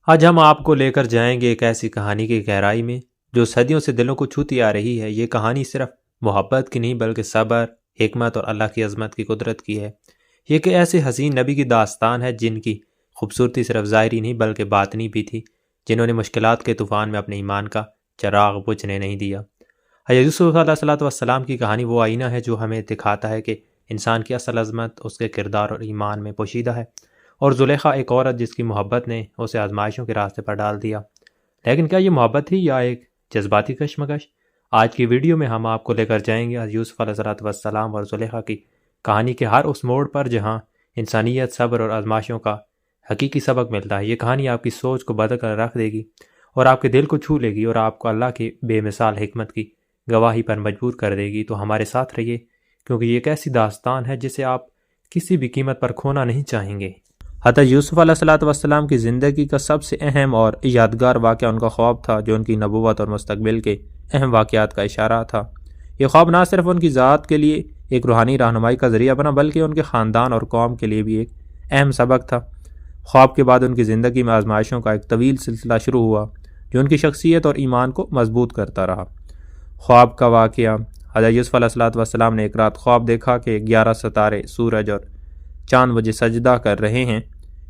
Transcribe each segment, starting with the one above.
آج ہم آپ کو لے کر جائیں گے ایک ایسی کہانی کی گہرائی میں جو صدیوں سے دلوں کو چھوتی آ رہی ہے۔ یہ کہانی صرف محبت کی نہیں بلکہ صبر، حکمت اور اللہ کی عظمت کی قدرت کی ہے۔ یہ ایک ایسے حسین نبی کی داستان ہے جن کی خوبصورتی صرف ظاہری نہیں بلکہ باطنی بھی تھی، جنہوں نے مشکلات کے طوفان میں اپنے ایمان کا چراغ بجھنے نہیں دیا۔ حضرت یوسف علیہ السلام کی کہانی وہ آئینہ ہے جو ہمیں دکھاتا ہے کہ انسان کی اصل عظمت اس کے کردار اور ایمان میں پوشیدہ ہے، اور زلیخا ایک عورت جس کی محبت نے اسے آزمائشوں کے راستے پر ڈال دیا۔ لیکن کیا یہ محبت تھی یا ایک جذباتی کشمکش؟ آج کی ویڈیو میں ہم آپ کو لے کر جائیں گے یوسف علیہ السلام اور زلیخا کی کہانی کے ہر اس موڑ پر جہاں انسانیت، صبر اور آزمائشوں کا حقیقی سبق ملتا ہے۔ یہ کہانی آپ کی سوچ کو بدل کر رکھ دے گی اور آپ کے دل کو چھو لے گی اور آپ کو اللہ کی بے مثال حکمت کی گواہی پر مجبور کر دے گی۔ تو ہمارے ساتھ رہیے، کیونکہ یہ ایک ایسی داستان ہے جسے آپ کسی بھی قیمت پر کھونا نہیں چاہیں گے۔ حضرت یوسف علیہ السلام کی زندگی کا سب سے اہم اور یادگار واقعہ ان کا خواب تھا، جو ان کی نبوت اور مستقبل کے اہم واقعات کا اشارہ تھا۔ یہ خواب نہ صرف ان کی ذات کے لیے ایک روحانی رہنمائی کا ذریعہ بنا بلکہ ان کے خاندان اور قوم کے لیے بھی ایک اہم سبق تھا۔ خواب کے بعد ان کی زندگی میں آزمائشوں کا ایک طویل سلسلہ شروع ہوا جو ان کی شخصیت اور ایمان کو مضبوط کرتا رہا۔ خواب کا واقعہ: حضرت یوسف علیہ السلام نے ایک رات خواب دیکھا کہ 11 ستارے، سورج اور چاند مجھے سجدہ کر رہے ہیں۔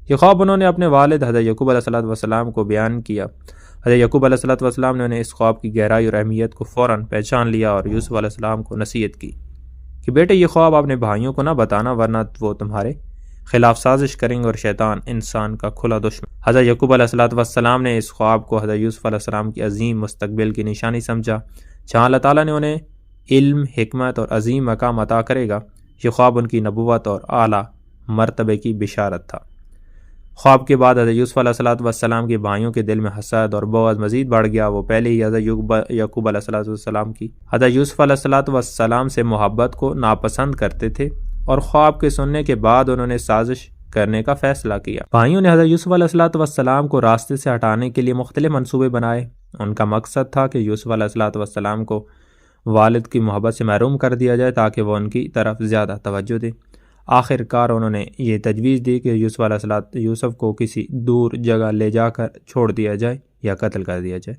یہ خواب انہوں نے اپنے والد حضرت یعقوب علیہ السلام کو بیان کیا۔ حضرت یعقوب علیہ السلام نے انہیں اس خواب کی گہرائی اور اہمیت کو فوراً پہچان لیا اور یوسف علیہ السلام کو نصیحت کی کہ بیٹے، یہ خواب اپنے بھائیوں کو نہ بتانا ورنہ وہ تمہارے خلاف سازش کریں گے اور شیطان انسان کا کھلا دشمن۔ حضرت یعقوب علیہ السلام نے اس خواب کو حضرت یوسف علیہ السلام کی عظیم مستقبل کی نشانی سمجھا، جہاں اللہ تعالیٰ نے انہیں علم، حکمت اور عظیم مقام عطا کرے گا۔ یہ خواب ان کی نبوت اور اعلیٰ مرتبے کی بشارت تھا۔ خواب کے بعد حضرت یوسف علیہ السلام کے بھائیوں کے دل میں حسد اور بغض مزید بڑھ گیا۔ وہ پہلے ہی حضرت یعقوب علیہ السلام کی حضرت یوسف علیہ السلام سے محبت کو ناپسند کرتے تھے، اور خواب کے سننے کے بعد انہوں نے سازش کرنے کا فیصلہ کیا۔ بھائیوں نے حضرت یوسف علیہ السلام کو راستے سے ہٹانے کے لیے مختلف منصوبے بنائے۔ ان کا مقصد تھا کہ یوسف علیہ السلام کو والد کی محبت سے محروم کر دیا جائے تاکہ وہ ان کی طرف زیادہ توجہ دے۔ آخر کار انہوں نے یہ تجویز دی کہ یوسف کو کسی دور جگہ لے جا کر چھوڑ دیا جائے یا قتل کر دیا جائے۔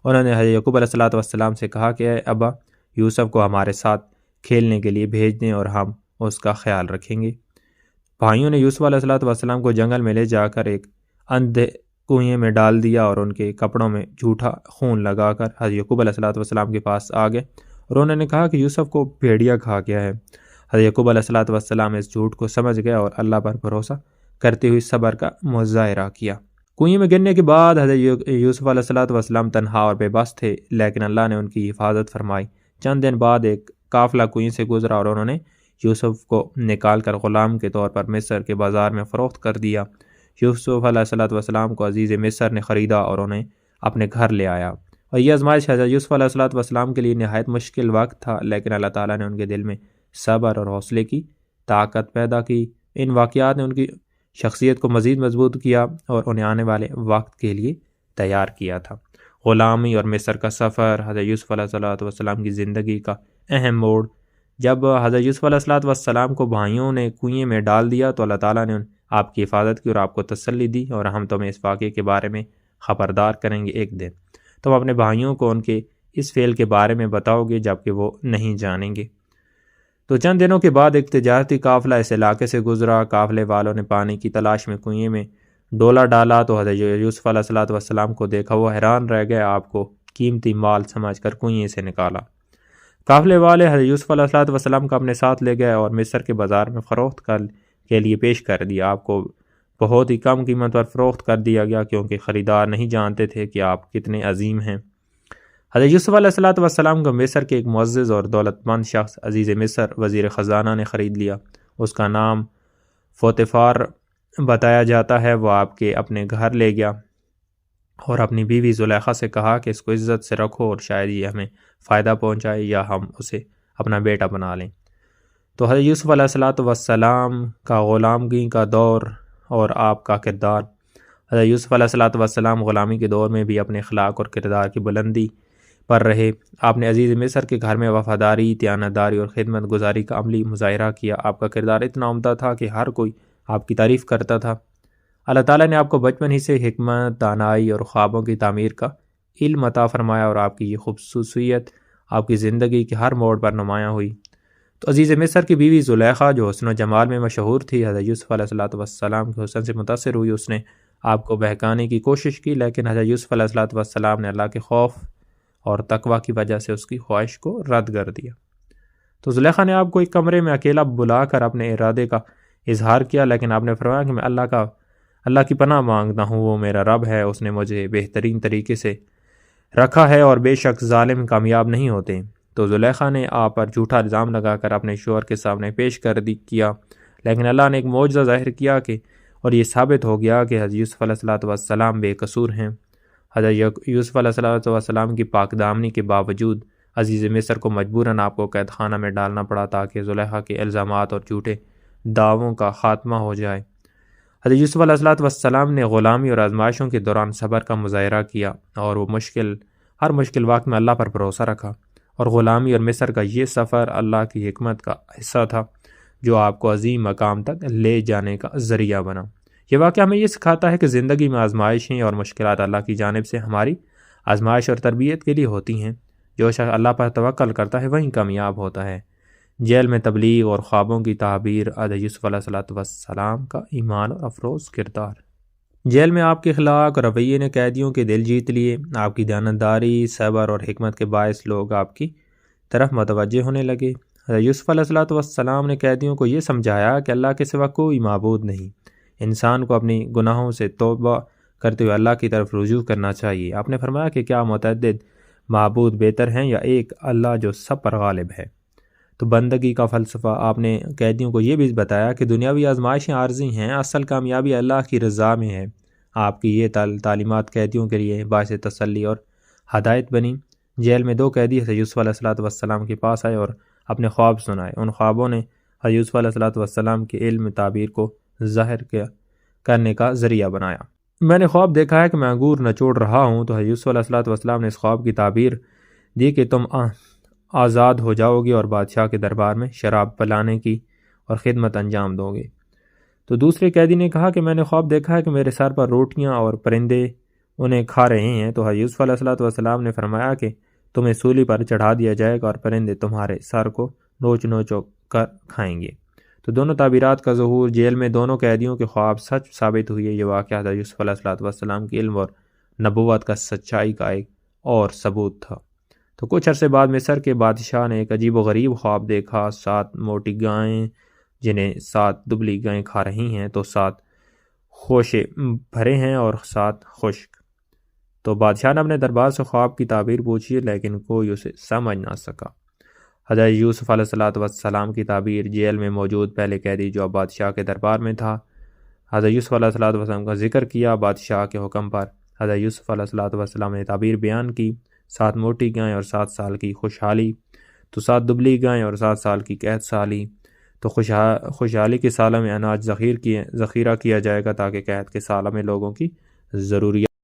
انہوں نے حضرت یعقوب علیہ السلام سے کہا کہ اے ابا، یوسف کو ہمارے ساتھ کھیلنے کے لیے بھیج دیں اور ہم اس کا خیال رکھیں گے۔ بھائیوں نے یوسف علیہ السلام کو جنگل میں لے جا کر ایک اندھے کنویں میں ڈال دیا اور ان کے کپڑوں میں جھوٹا خون لگا کر حضرت یعقوب علیہ السلام کے پاس آ گئے اور انہوں نے کہا کہ یوسف کو بھیڑیا کھا گیا ہے۔ حضرت یعقوب علیہ السلام اس جھوٹ کو سمجھ گئے اور اللہ پر بھروسہ کرتے ہوئے صبر کا مظاہرہ کیا۔ کنویں میں گرنے کے بعد حضرت یوسف علیہ السلام تنہا اور بے بس تھے، لیکن اللہ نے ان کی حفاظت فرمائی۔ چند دن بعد ایک قافلہ کنویں سے گزرا اور انہوں نے یوسف کو نکال کر غلام کے طور پر مصر کے بازار میں فروخت کر دیا۔ یوسف علیہ السلام کو عزیز مصر نے خریدا اور انہیں اپنے گھر لے آیا، اور یہ آزمائش حضرت یوسف علیہ السلام کے لیے نہایت مشکل وقت تھا، لیکن اللہ تعالیٰ نے ان کے دل میں صبر اور حوصلے کی طاقت پیدا کی۔ ان واقعات نے ان کی شخصیت کو مزید مضبوط کیا اور انہیں آنے والے وقت کے لیے تیار کیا تھا۔ غلامی اور مصر کا سفر: حضرت یوسف علیہ السلام کی زندگی کا اہم موڑ۔ جب حضرت یوسف علیہ السلام کو بھائیوں نے کنویں میں ڈال دیا تو اللہ تعالیٰ نے آپ کی حفاظت کی اور آپ کو تسلی دی، اور ہم تمہیں اس واقعے کے بارے میں خبردار کریں گے۔ ایک دن تم اپنے بھائیوں کو ان کے اس فعل کے بارے میں بتاؤ گے جبکہ وہ نہیں جانیں گے۔ تو چند دنوں کے بعد ایک تجارتی قافلہ اس علاقے سے گزرا۔ قافلے والوں نے پانی کی تلاش میں کنویں میں ڈولا ڈالا تو حضرت یوسف علیہ السلام کو دیکھا۔ وہ حیران رہ گئے، آپ کو قیمتی مال سمجھ کر کنویں سے نکالا۔ قافلے والے حضرت یوسف علیہ السلام کو اپنے ساتھ لے گئے اور مصر کے بازار میں فروخت کے لیے پیش کر دیا۔ آپ کو بہت ہی کم قیمت پر فروخت کر دیا گیا کیونکہ خریدار نہیں جانتے تھے کہ آپ کتنے عظیم ہیں۔ حضرت یوسف علیہ السلام کو مصر کے ایک معزز اور دولت مند شخص عزیز مصر وزیر خزانہ نے خرید لیا۔ اس کا نام پوتیفار بتایا جاتا ہے۔ وہ آپ کے اپنے گھر لے گیا اور اپنی بیوی زلیخا سے کہا کہ اس کو عزت سے رکھو اور شاید یہ ہمیں فائدہ پہنچائے یا ہم اسے اپنا بیٹا بنا لیں۔ تو حضرت یوسف علیہ السلام کا غلامگی کا دور اور آپ کا کردار۔ حضرت یوسف علیہ السلام غلامی کے دور میں بھی اپنے اخلاق اور کردار کی بلندی پر رہے۔ آپ نے عزیز مصر کے گھر میں وفاداری، دیانتداری اور خدمت گزاری کا عملی مظاہرہ کیا۔ آپ کا کردار اتنا عمدہ تھا کہ ہر کوئی آپ کی تعریف کرتا تھا۔ اللہ تعالیٰ نے آپ کو بچپن ہی سے حکمت، دانائی اور خوابوں کی تعمیر کا علم عطا فرمایا اور آپ کی یہ خصوصیت آپ کی زندگی کے ہر موڑ پر نمایاں ہوئی۔ تو عزیز مصر کی بیوی زلیخا جو حسن و جمال میں مشہور تھی، حضرت یوسف علیہ السلام کے حسن سے متاثر ہوئی۔ اس نے آپ کو بہکانے کی کوشش کی، لیکن حضرت یوسف علیہ السلام نے اللہ کے خوف اور تقوی کی وجہ سے اس کی خواہش کو رد کر دیا۔ تو زلیخا نے آپ کو ایک کمرے میں اکیلا بلا کر اپنے ارادے کا اظہار کیا، لیکن آپ نے فرمایا کہ میں اللہ کی پناہ مانگتا ہوں، وہ میرا رب ہے، اس نے مجھے بہترین طریقے سے رکھا ہے اور بے شک ظالم کامیاب نہیں ہوتے۔ تو زلیخا نے آپ پر جھوٹا الزام لگا کر اپنے شوہر کے سامنے پیش کیا، لیکن اللہ نے ایک معجزہ ظاہر کیا اور یہ ثابت ہو گیا کہ حضرت یوسف علیہ السلام بے قصور ہیں۔ حضرت یوسف علیہ السلام کی پاک دامنی کے باوجود عزیز مصر کو مجبوراً آپ کو قید خانہ میں ڈالنا پڑا تاکہ زلیخا کے الزامات اور جھوٹے دعووں کا خاتمہ ہو جائے۔ حضرت یوسف علیہ السلام نے غلامی اور آزمائشوں کے دوران صبر کا مظاہرہ کیا اور وہ ہر مشکل وقت میں اللہ پر بھروسہ رکھا، اور غلامی اور مصر کا یہ سفر اللہ کی حکمت کا حصہ تھا جو آپ کو عظیم مقام تک لے جانے کا ذریعہ بنا۔ یہ واقعہ ہمیں یہ سکھاتا ہے کہ زندگی میں آزمائشیں اور مشکلات اللہ کی جانب سے ہماری آزمائش اور تربیت کے لیے ہوتی ہیں۔ جو شخص اللہ پر توکل کرتا ہے وہیں کامیاب ہوتا ہے۔ جیل میں تبلیغ اور خوابوں کی تعبیر، حضرت یوسف علیہ السلام کا ایمان اور افروز کردار۔ جیل میں آپ کے اخلاق اور رویے نے قیدیوں کے دل جیت لیے۔ آپ کی دیانتداری، صبر اور حکمت کے باعث لوگ آپ کی طرف متوجہ ہونے لگے۔ حضرت یوسف علیہ السلام نے قیدیوں کو یہ سمجھایا کہ اللہ کے سوا کوئی معبود نہیں، انسان کو اپنی گناہوں سے توبہ کرتے ہوئے اللہ کی طرف رجوع کرنا چاہیے۔ آپ نے فرمایا کہ کیا متعدد معبود بہتر ہیں یا ایک اللہ جو سب پر غالب ہے؟ تو بندگی کا فلسفہ آپ نے قیدیوں کو یہ بھی بتایا کہ دنیاوی آزمائشیں عارضی ہیں، اصل کامیابی اللہ کی رضا میں ہے۔ آپ کی یہ تعلیمات قیدیوں کے لیے باعث تسلی اور ہدایت بنی۔ جیل میں دو قیدی حضرت یوسف علیہ السلام کے پاس آئے اور اپنے خواب سنائے۔ ان خوابوں نے حضرت یوسف علیہ السلام کے علم تعبیر کو ظاہر کرنے کا ذریعہ بنایا۔ میں نے خواب دیکھا ہے کہ میں انگور نچوڑ رہا ہوں، تو حضرت یوسف علیہ السلام نے اس خواب کی تعبیر دی کہ تم آزاد ہو جاؤ گے اور بادشاہ کے دربار میں شراب پلانے کی اور خدمت انجام دو گے۔ تو دوسرے قیدی نے کہا کہ میں نے خواب دیکھا ہے کہ میرے سر پر روٹیاں اور پرندے انہیں کھا رہے ہیں۔ تو حضرت یوسف علیہ السلام نے فرمایا کہ تمہیں سولی پر چڑھا دیا جائے گا اور پرندے تمہارے سر کو نوچ کر کھائیں گے۔ تو دونوں تعبیرات کا ظہور جیل میں دونوں قیدیوں کے خواب سچ ثابت ہوئے۔ یہ واقعہ حضرت یوسف علیہ السلام کے علم اور نبوت کا سچائی کا ایک اور ثبوت تھا۔ تو کچھ عرصے بعد مصر کے بادشاہ نے ایک عجیب و غریب خواب دیکھا۔ 7 موٹی گائیں جنہیں 7 دبلی گائیں کھا رہی ہیں، تو 7 خوشے بھرے ہیں اور 7 خشک۔ تو بادشاہ نے اپنے دربار سے خواب کی تعبیر پوچھی، لیکن کوئی اسے سمجھ نہ سکا۔ حضرت یوسف علیہ السلام کی تعبیر جیل میں موجود پہلے قیدی جو اب بادشاہ کے دربار میں تھا، حضرت یوسف علیہ السلام کا ذکر کیا۔ بادشاہ کے حکم پر حضرت یوسف علیہ السلام نے تعبیر بیان کی۔ 7 موٹی گائیں اور 7 سال کی خوشحالی، تو 7 دبلی گائیں اور 7 سال کی قحط سالی۔ تو خوشحالی کے سالہ میں اناج ذخیرہ کیا جائے گا تاکہ قحط کے سالہ میں لوگوں کی ضروریات